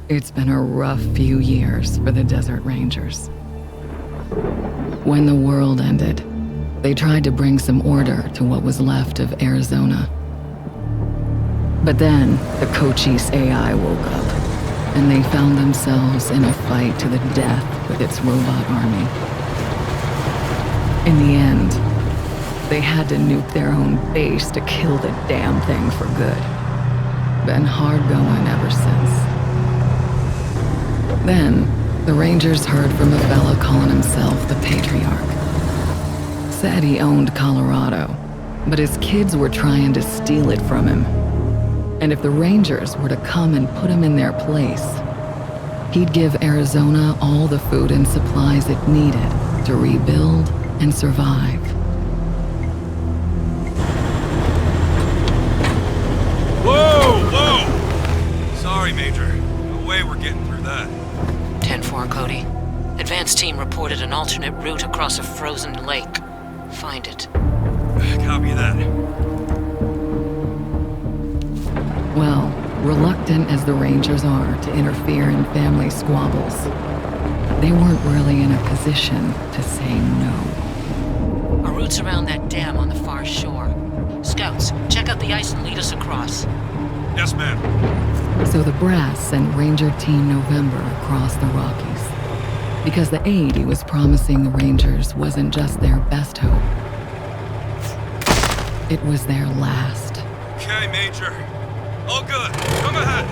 It's been a rough few years for the Desert Rangers. When the world ended, they tried to bring some order to what was left of Arizona. But then, the Cochise AI woke up, and they found themselves in a fight to the death with its robot army. In the end, they had to nuke their own base to kill the damn thing for good. Been hard going ever since. Then, the Rangers heard from a fella calling himself the Patriarch. Said he owned Colorado, but his kids were trying to steal it from him. And if the Rangers were to come and put him in their place, he'd give Arizona all the food and supplies it needed to rebuild and survive. Whoa! Sorry, Major. No way we're getting through that. 10-4, Cody. Advance team reported an alternate route across a frozen lake. Find it. Copy that. Well, reluctant as the Rangers are to interfere in family squabbles, they weren't really in a position to say no. Our route's around that dam on the far shore. Scouts, check out the ice and lead us across. Yes, ma'am. So the brass sent Ranger Team November across the Rockies, because the aid he was promising the Rangers wasn't just their best hope. It was their last. Okay, Major. All good. Come ahead.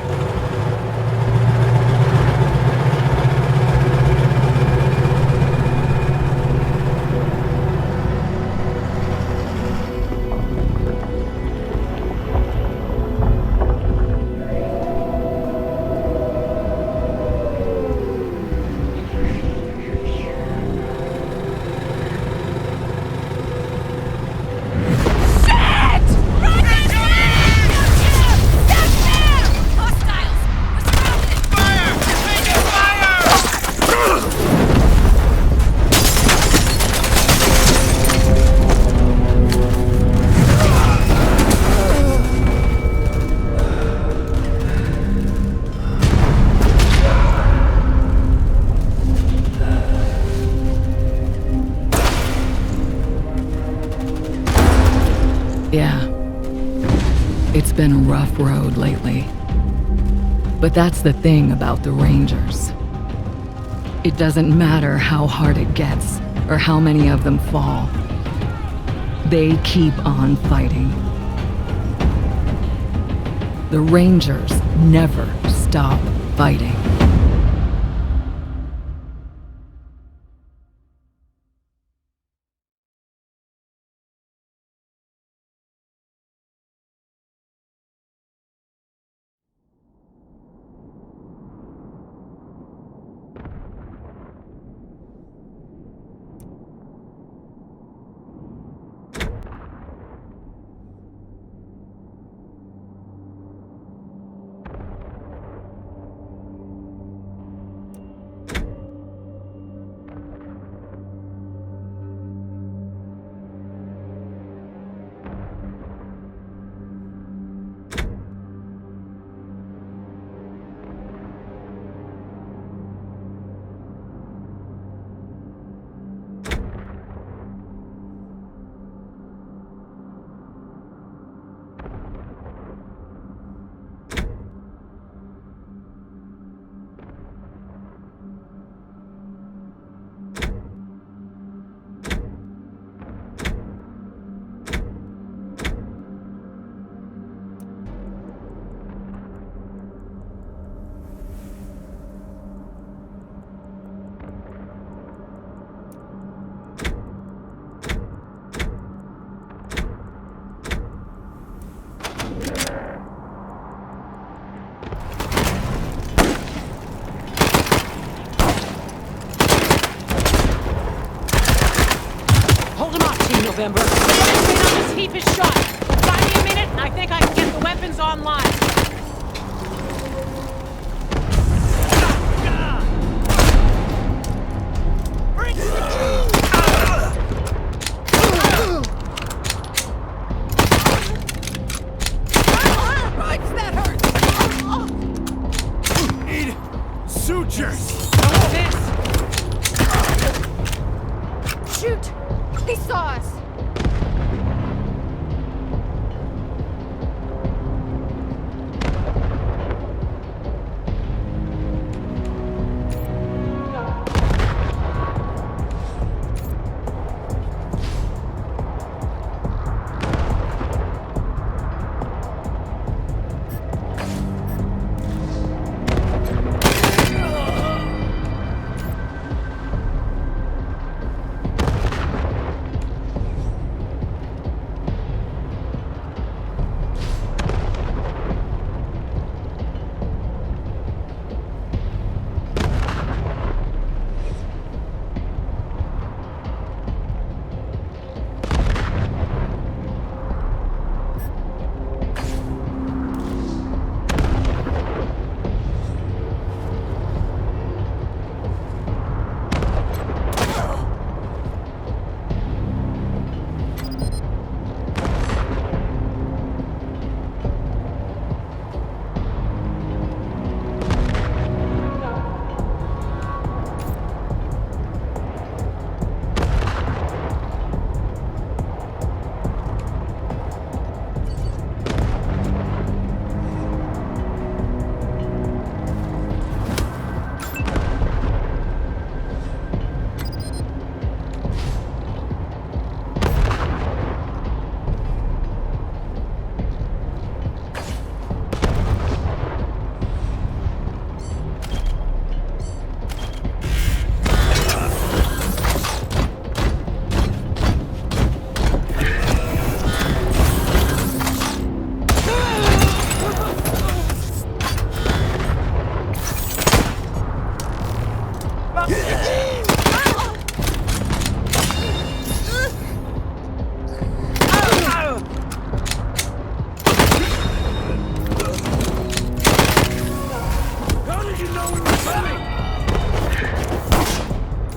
Yeah, it's been a rough road lately. But that's the thing about the Rangers. It doesn't matter how hard it gets or how many of them fall. They keep on fighting. The Rangers never stop fighting. November. Everything on this heap is shot. Buy me a minute, and I think I can get the weapons online. Right, that hurts!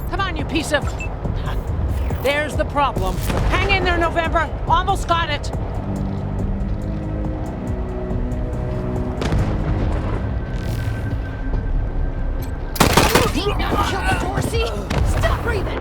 Come on, you piece of... There's the problem. Hang in there, November. Almost got it. Ain't not killed Dorsey. Stop breathing.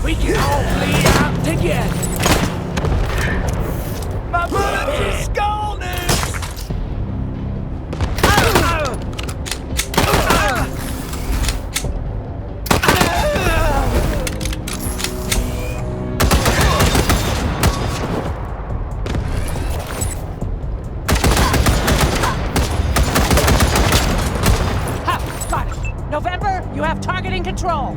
We can all bleed out together. My bullets are scalding. Ha! Got it. November, you have targeting control.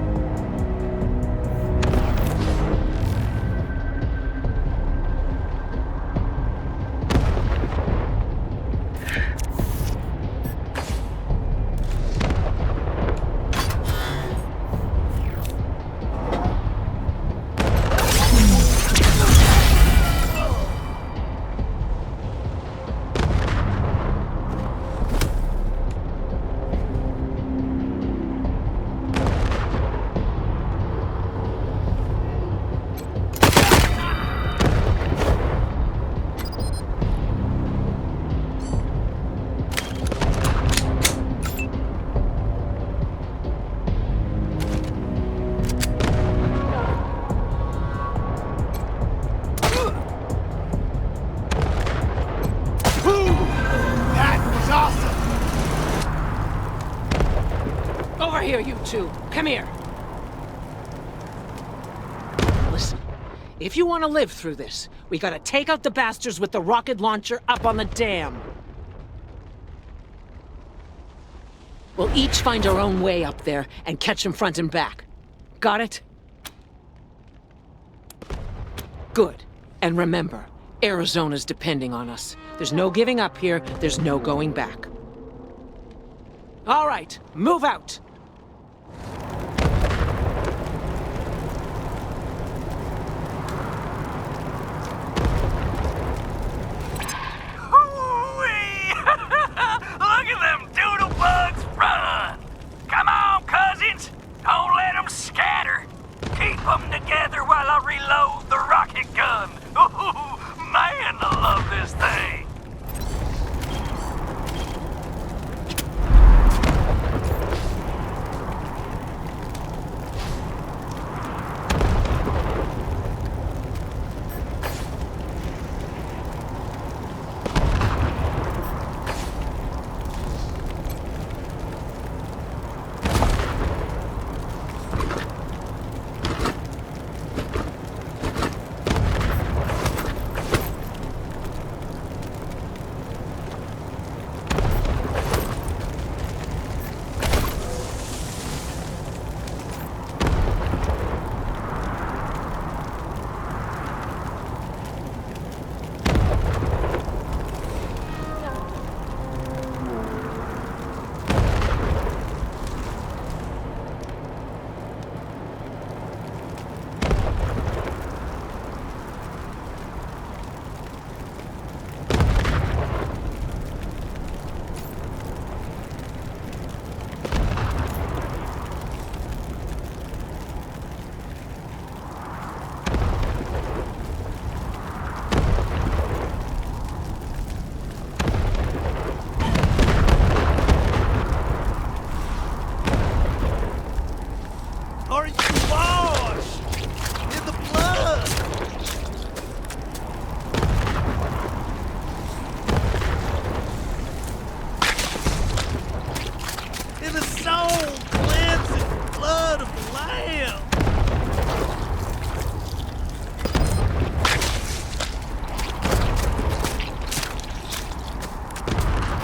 Over here, you two. Come here. Listen, if you want to live through this, we gotta take out the bastards with the rocket launcher up on the dam. We'll each find our own way up there and catch them front and back. Got it? Good. And remember, Arizona's depending on us. There's no giving up here, there's no going back. All right, move out! Look at them doodle bugs run! Come on, cousins! Don't let them scatter! Keep them together while I reload the rocket gun! Ooh, man, I love this thing! soul cleansing blood of the Lamb.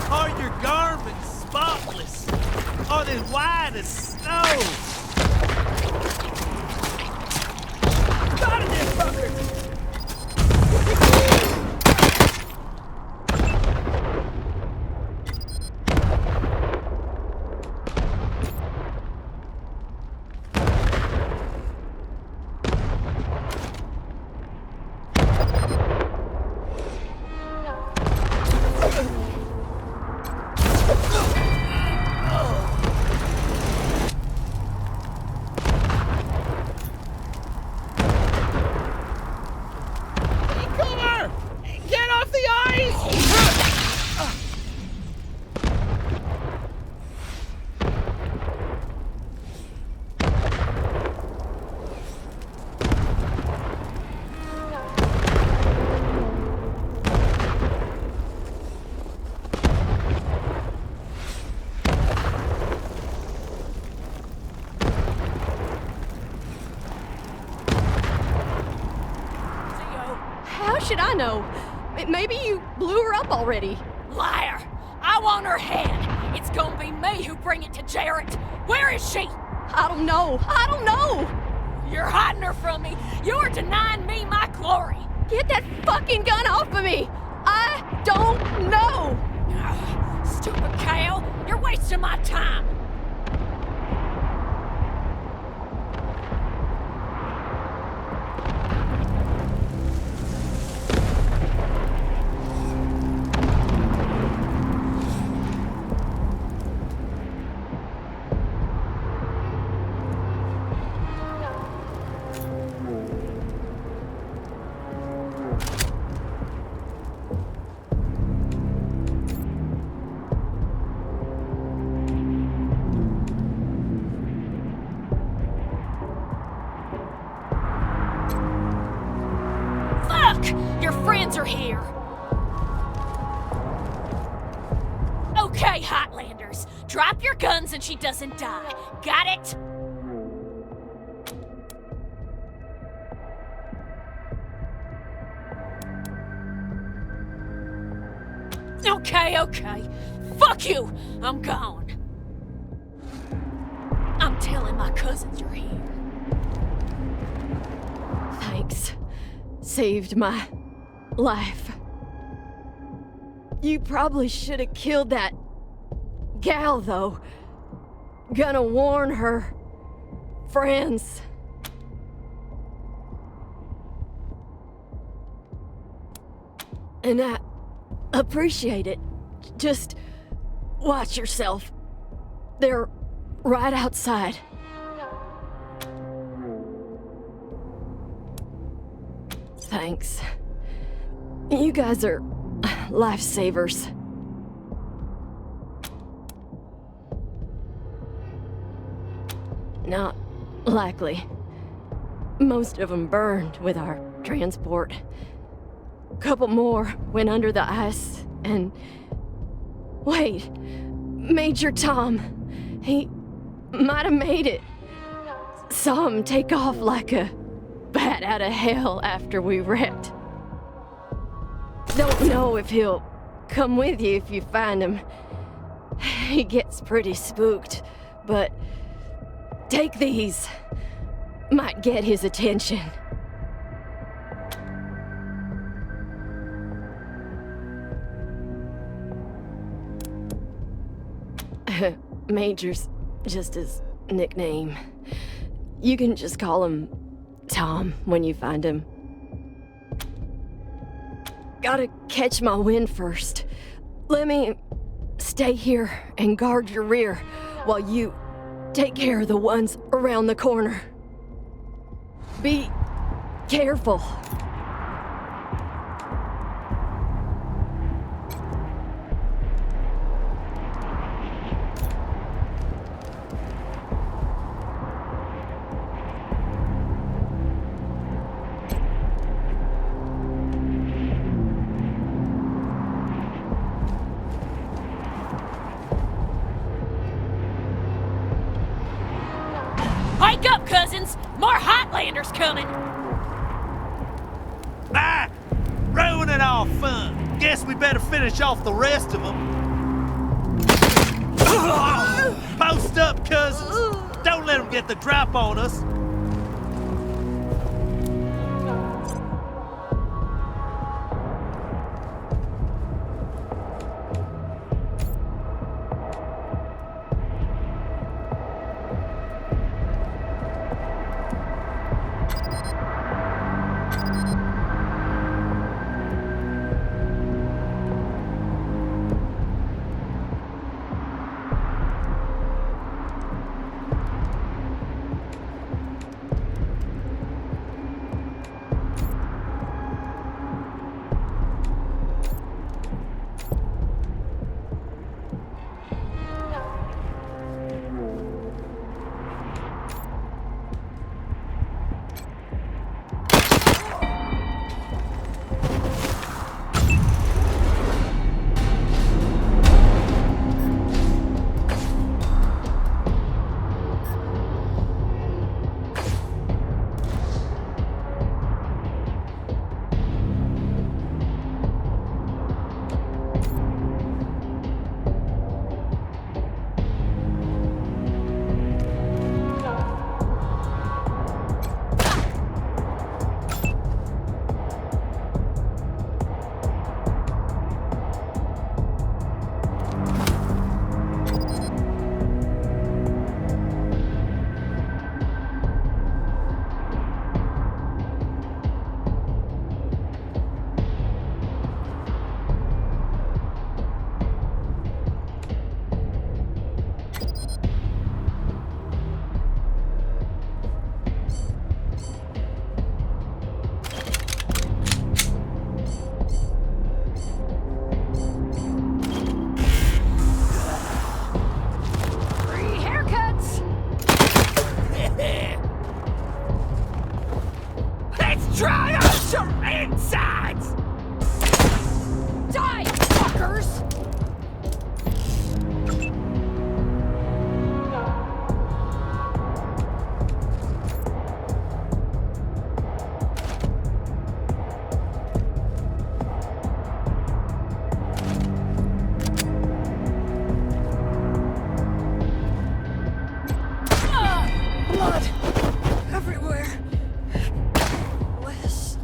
Are your garments spotless? Are they white as snow? Got it, there, fucker! How should I know? Maybe you blew her up already. Liar! I want her head. It's gonna be me who bring it to Jarrett. Where is she? I don't know. You're hiding her from me. You're denying me my glory. Get that fucking gun off of me. I don't know. Ugh, stupid cow. You're wasting my time. Your friends are here. Okay, Hotlanders. Drop your guns and she doesn't die. Got it? Okay. Fuck you! I'm gone. I'm telling my cousins you're here. Thanks. Saved my life. You probably should have killed that gal, though. Gonna warn her friends. And I appreciate it. Just watch yourself. They're right outside. Thanks. You guys are lifesavers. Not likely. Most of them burned with our transport. Couple more went under the ice, and... Wait, Major Tom. He might have made it. Saw him take off like a bat out of hell after we wrecked. Don't know if he'll come with you if you find him. He gets pretty spooked, but take these. Might get his attention. Major's just his nickname. You can just call him Tom when you find him. Gotta catch my wind first. Let me stay here and guard your rear while you take care of the ones around the corner. Be careful. Wake up, cousins! More Highlanders coming! Ah! Ruining our fun. Guess we better finish off the rest of them. Post up, cousins. Don't let them get the drop on us. Try on some insides! Die, fuckers! Blood everywhere. Wes.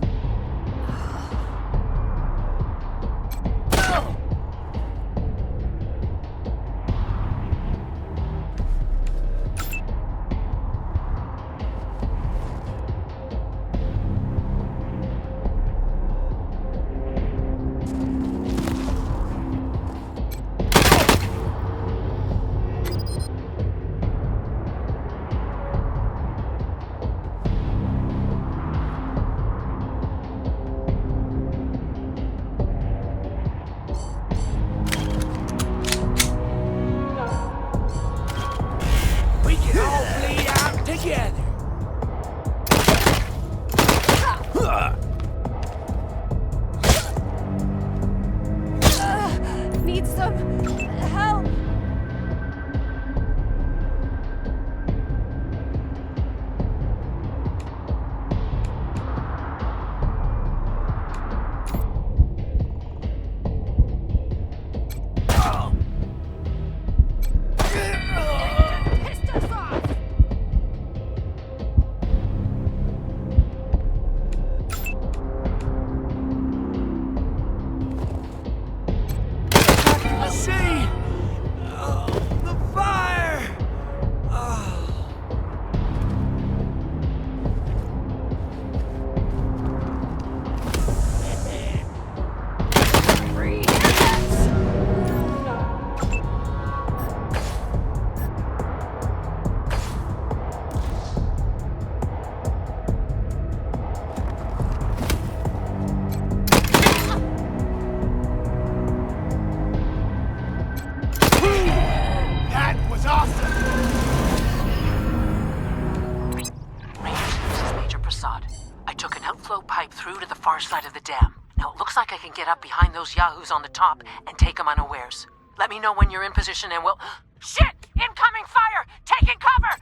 We can all bleed out together. Need some help. Pissed us off. See? Oh, the fire! Oh. Free haircuts. That was awesome! Rangers, this is Major Prasad. I took an outflow pipe through to the far side of the dam. Now it looks like I can get up behind those yahoos on the top and take them unawares. Let me know when you're in position and we'll... Shit! Incoming fire! Taking cover!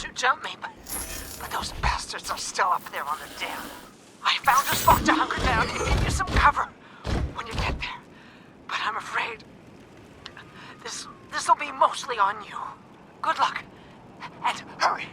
girls who jumped me, but those bastards are still up there on the dam. I found a spot to hunker down and give you some cover when you get there. But I'm afraid this'll be mostly on you. Good luck, and hurry.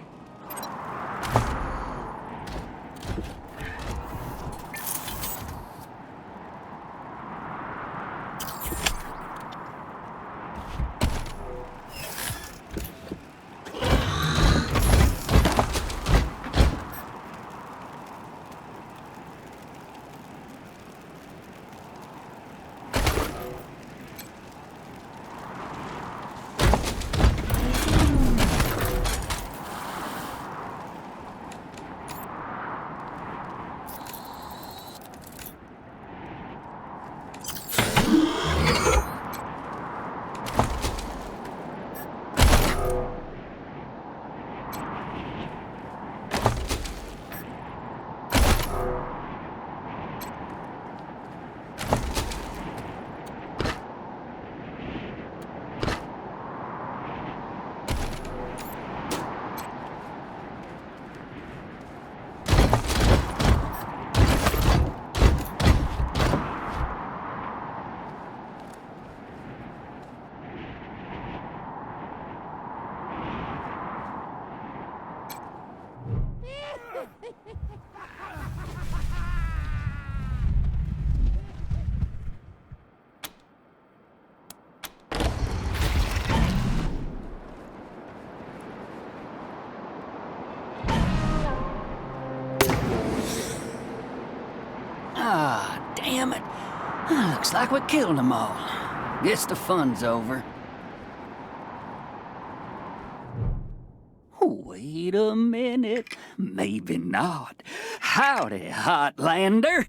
Ah, damn it. Looks like we killed them all. Guess the fun's over. Wait a minute. Maybe not. Howdy, Hotlander.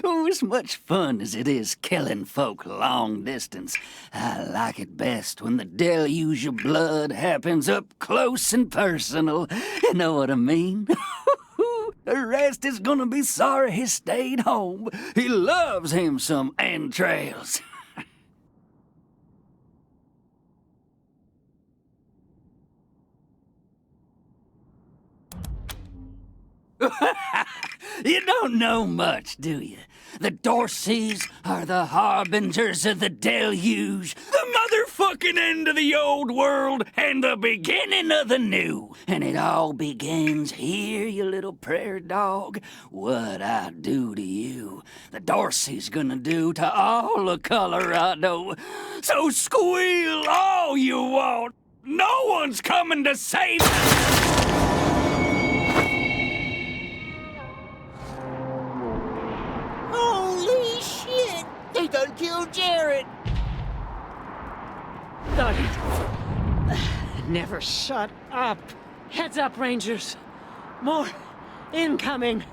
Oh, as much fun as it is killing folk long distance, I like it best when the deluge of blood happens up close and personal. You know what I mean? The rest is gonna be sorry he stayed home. He loves him some entrails. You don't know much, do you? The Dorseys are the harbingers of the deluge, the motherfucking end of the old world and the beginning of the new. And it all begins here, you little prairie dog. What I do to you, the Dorsey's gonna do to all of Colorado. So squeal all you want. No one's coming to save us. Holy shit! They done killed Jared! Never shut up. Heads up, Rangers. More incoming.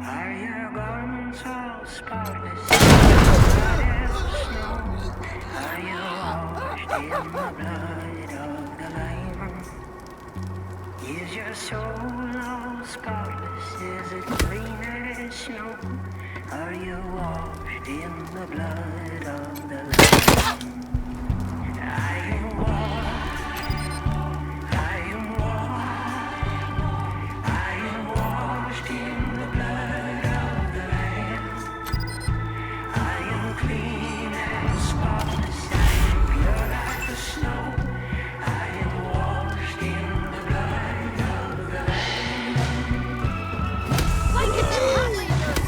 Are your garments all spotless? Are you washed in the blood of the Lamb? Is your soul all spotless? Is it clean as snow? Are you washed in the blood of the Lamb? I am washed. I am washed. I am washed in the blood of the Lamb. I am clean and spotless. I am pure like the snow. I am washed in the blood of the Lamb. Like it's in Hotlanders!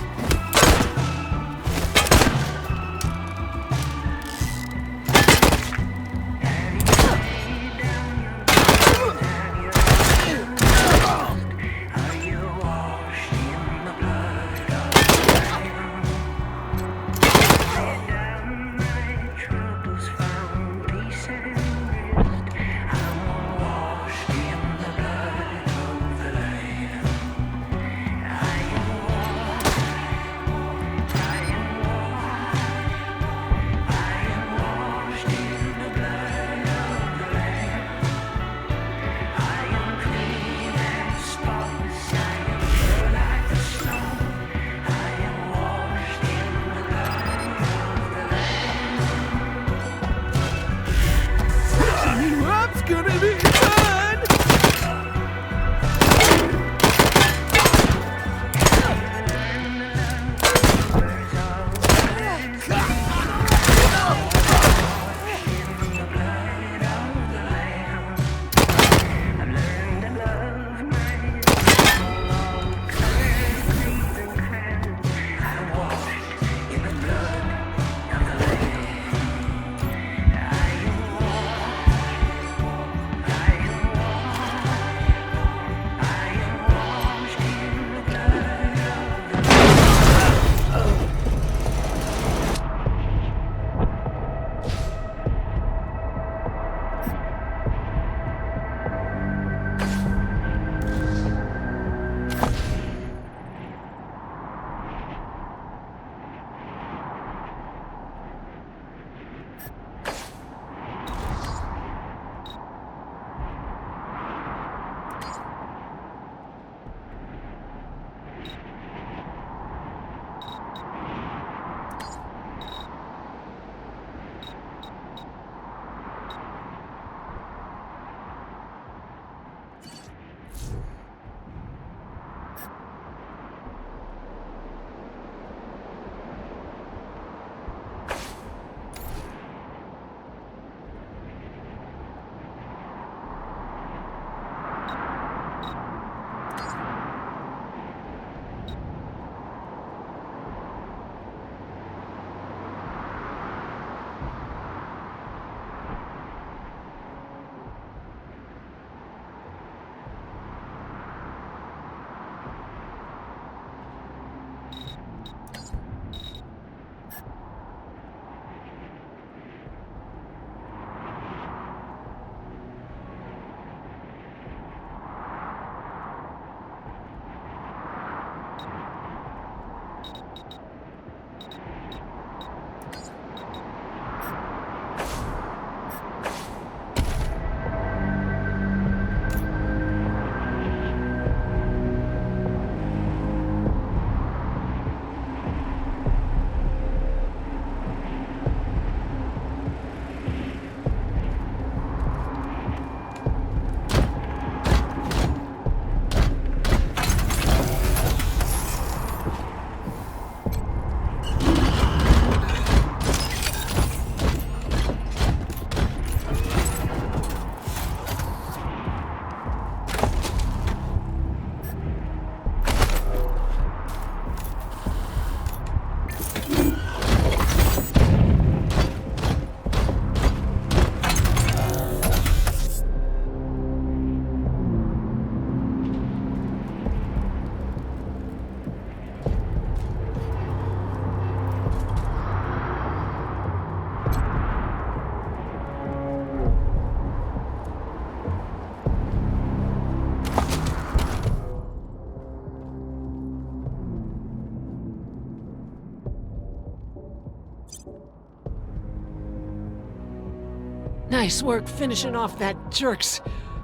Nice work finishing off that jerk's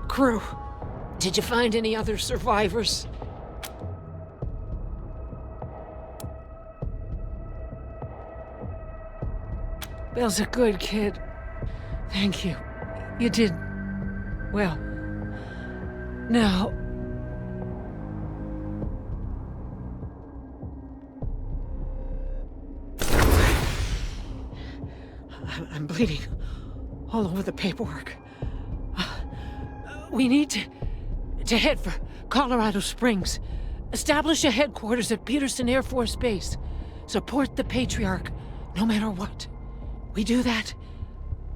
crew. Did you find any other survivors? Bill's a good kid. Thank you. You did well. Now, I'm bleeding all over the paperwork. We need to head for Colorado Springs. Establish a headquarters at Peterson Air Force Base. Support the Patriarch, no matter what. We do that,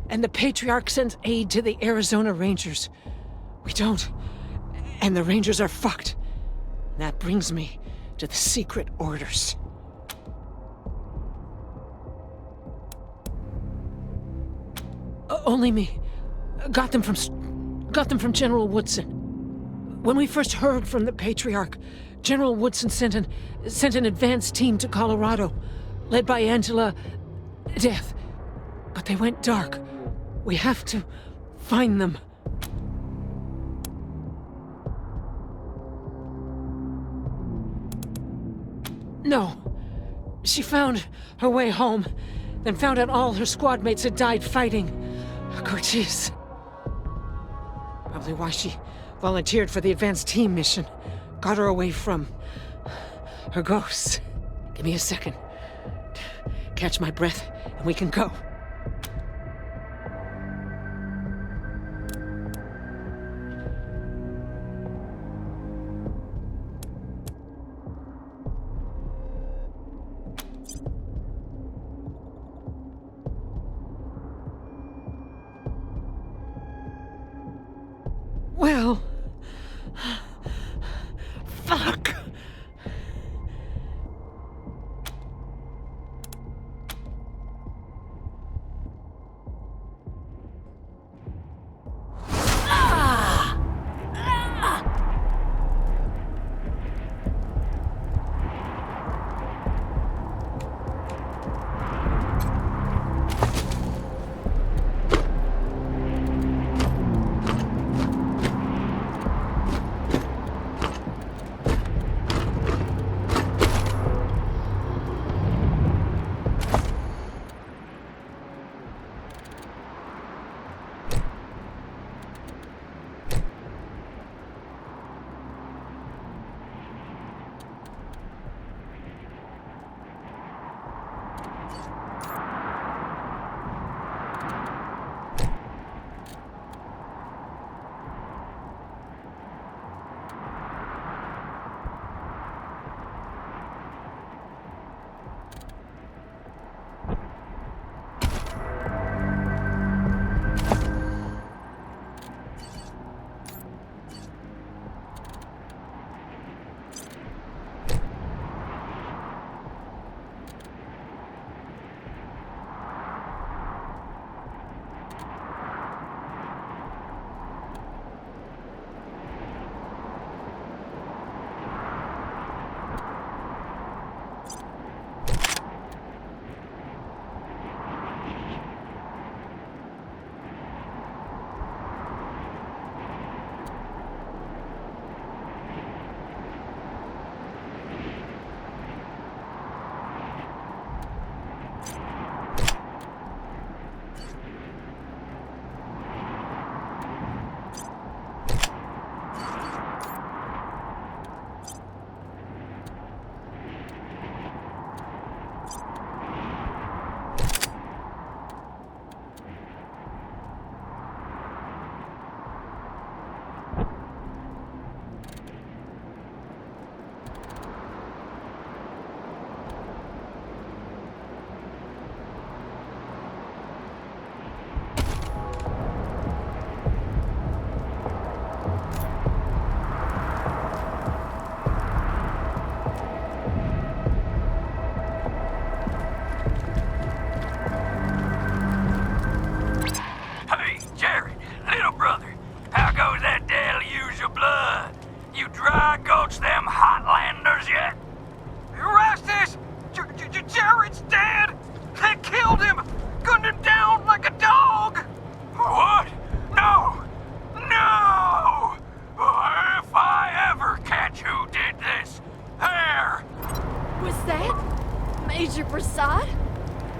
and the Patriarch sends aid to the Arizona Rangers. We don't, and the Rangers are fucked. That brings me to the secret orders. Only me. Got them from General Woodson. When we first heard from the Patriarch, General Woodson sent an advance team to Colorado, led by Angela Death. But they went dark. We have to find them. No. She found her way home, then found out all her squad mates had died fighting. Cochise. Probably why she volunteered for the advanced team mission. Got her away from her ghosts. Give me a second. Catch my breath, and we can go. Well, fuck.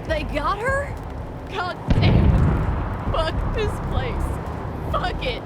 They got her? God damn it. Fuck this place. Fuck it.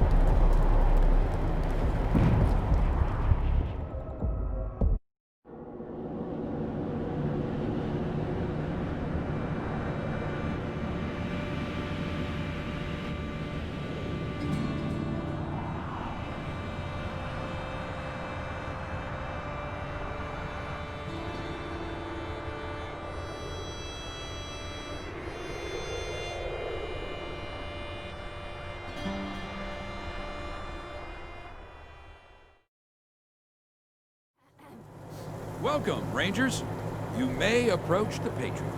Welcome, Rangers. You may approach the Patriot.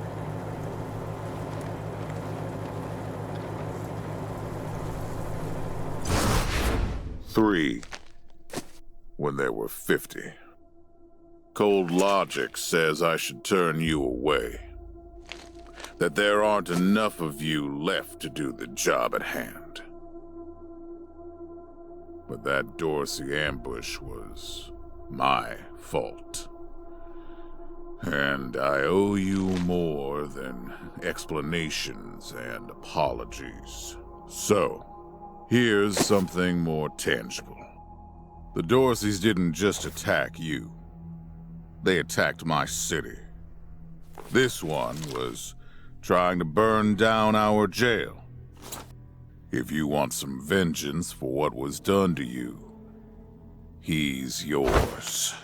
3 when there were 50. Cold logic says I should turn you away. That there aren't enough of you left to do the job at hand. But that Dorsey ambush was my fault. And I owe you more than explanations and apologies. So, here's something more tangible. The Dorseys didn't just attack you. They attacked my city. This one was trying to burn down our jail. If you want some vengeance for what was done to you, he's yours.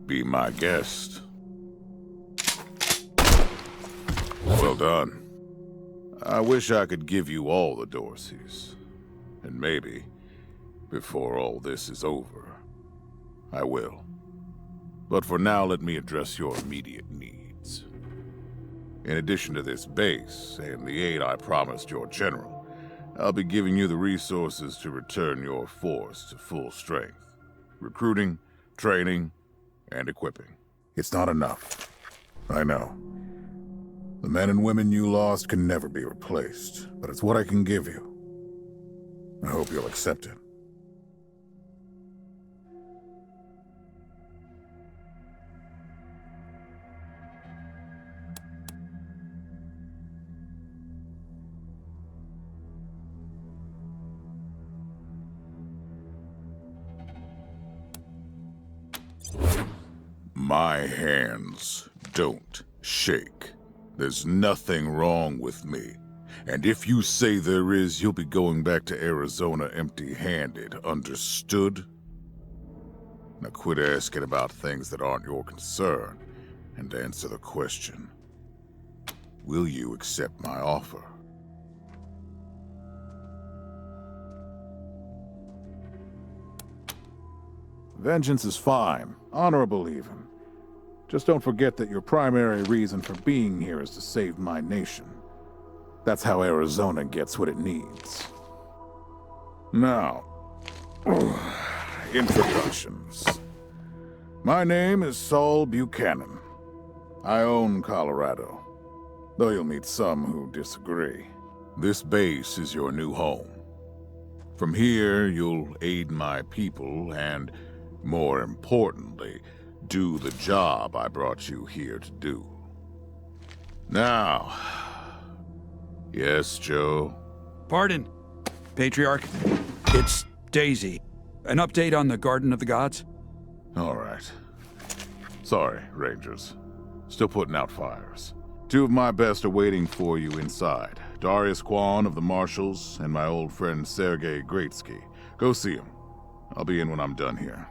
Be my guest. Well done. I wish I could give you all the Dorseys. And maybe, before all this is over, I will. But for now, let me address your immediate needs. In addition to this base and the aid I promised your general, I'll be giving you the resources to return your force to full strength. Recruiting, training, and equipping. It's not enough. I know. The men and women you lost can never be replaced, but it's what I can give you. I hope you'll accept it. My hands don't shake. There's nothing wrong with me. And if you say there is, you'll be going back to Arizona empty-handed. Understood? Now quit asking about things that aren't your concern, and answer the question. Will you accept my offer? Vengeance is fine. Honorable even. Just don't forget that your primary reason for being here is to save my nation. That's how Arizona gets what it needs. Now, introductions. My name is Saul Buchanan. I own Colorado, though you'll meet some who disagree. This base is your new home. From here, you'll aid my people and, more importantly, do the job I brought you here to do. Now, yes, Joe? Pardon, Patriarch. It's Daisy. An update on the Garden of the Gods? All right. Sorry, Rangers. Still putting out fires. 2 of my best are waiting for you inside. Darius Kwan of the Marshals and my old friend Sergei Greatsky. Go see him. I'll be in when I'm done here.